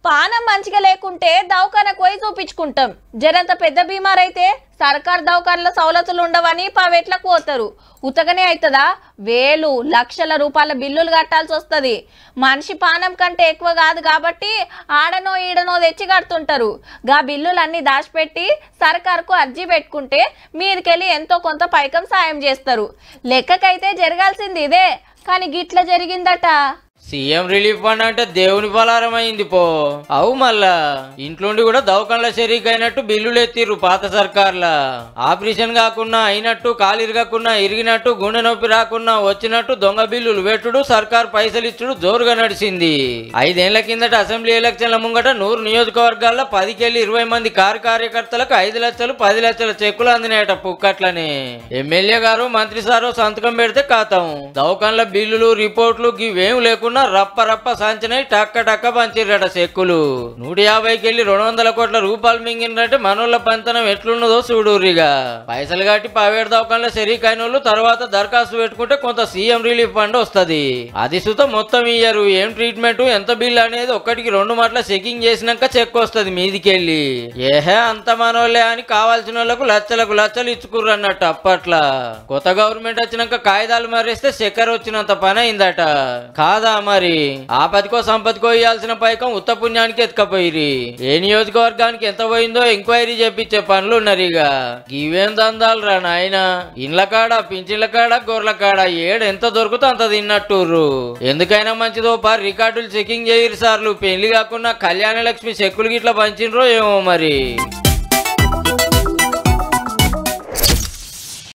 పానం మంచిగా లేకుంటే దవాఖానకు పోయి చూపించుకుంటాం. జరంత పెద్ద బీమార్ అయితే సర్కార్ దవాఖానలో సౌలతులు ఉండవని ప్రైవేట్లకు పోతారు. ఉతగనే అవుతుందా? వేలు లక్షల రూపాయల బిల్లులు కట్టాల్సి వస్తుంది. మనిషి పానం కంటే ఎక్కువ కాదు కాబట్టి ఆడనో ఈడనో తెచ్చి కడుతుంటారు. గా బిల్లులన్నీ దాచిపెట్టి సర్కార్కు అర్జీ పెట్టుకుంటే మీదికెళ్ళి ఎంతో కొంత పైకం సాయం చేస్తారు. లెక్కకైతే జరగాల్సింది ఇదే, కానీ గిట్ల జరిగిందట. సీఎం రిలీఫ్ ఫండ్ అంటే దేవుని బలారం అయింది పో. అవు మళ్ళా ఇంట్లోండి కూడా దవాఖానల షరీక్ అయినట్టు బిల్లులు ఎత్తిర్రు పాత సర్కార్ల. ఆపరేషన్ కాకున్నా అయినట్టు, కాలిరగకున్నా ఇరిగినట్టు, గుండె నొప్పి రాకున్నా వచ్చినట్టు దొంగ బిల్లులు పెట్టుడు, సర్కార్ పైసలు ఇచ్చుడు జోరుగా నడిచింది. 5 ఏళ్ల కిందట అసెంబ్లీ ఎలక్షన్ల ముంగట 100 నియోజకవర్గాల్లో 10-20 మంది కార్యకర్తలకు 5 లక్షలు 10 లక్షల చెక్కులు అందినాయట పుక్కట్లనే. ఎమ్మెల్యే గారు మంత్రి సారు సంతకం పెడితే ఖాతం. దవాఖానల బిల్లులు రిపోర్ట్లు ఇవేం లేకుండా రప్ప సంచనై టక్క పంచిర్రట చెక్కులు. 150కెళ్ళి 200 కోట్ల రూపాయలు మింగినట్టే మనోళ్ళ పంతనం ఎట్లున్నదో చూడుర్రిగా. పైసలు కట్టి ప్రైవేట్ దవాఖానలో షరీక్ అయిన వాళ్ళు తర్వాత దరఖాస్తు పెట్టుకుంటే కొంత సీఎం రిలీఫ్ ఫండ్ వస్తుంది. అది సుత మొత్తం ఇయ్యరు. ఏం ట్రీట్మెంట్ ఎంత బిల్ అనేది 1-2 మాటల చెకింగ్ చేసినాక చెక్ వస్తుంది మీదికెళ్ళి. ఏహే అంత మనోళ్ళే అని కావాల్సిన వాళ్ళకు లక్షలు ఇచ్చుకుర్రు అన్నట్టు అప్పట్లా. కొత్త గవర్నమెంట్ వచ్చినాక కాగితాలు మారేస్తే చక్కెర వచ్చినంత పని అయిందట. కాదా మరి ఆపదికో సంపదికో ఇవ్వాల్సిన పైకం ఉత్త పుణ్యానికి ఎత్తుకపోయిరి. ఏ నియోజకవర్గానికి ఎంత పోయిందో ఎంక్వైరీ చేపించే పనులు ఉన్నారు. ఇక ఇవేం దందాలు రా నాయన. ఇండ్ల కాడ పింఛన్ల కాడ గొర్రెల కాడ ఏడు ఎంత దొరుకుతా అంత తిన్నట్టుర్రు. ఎందుకైనా మంచిదో పారి రికార్డులు చెకింగ్ చేయరు సార్లు. పెళ్లి కాకుండా కళ్యాణ లక్ష్మి చెక్కులు గిట్లా పంచినరో ఏమో మరి.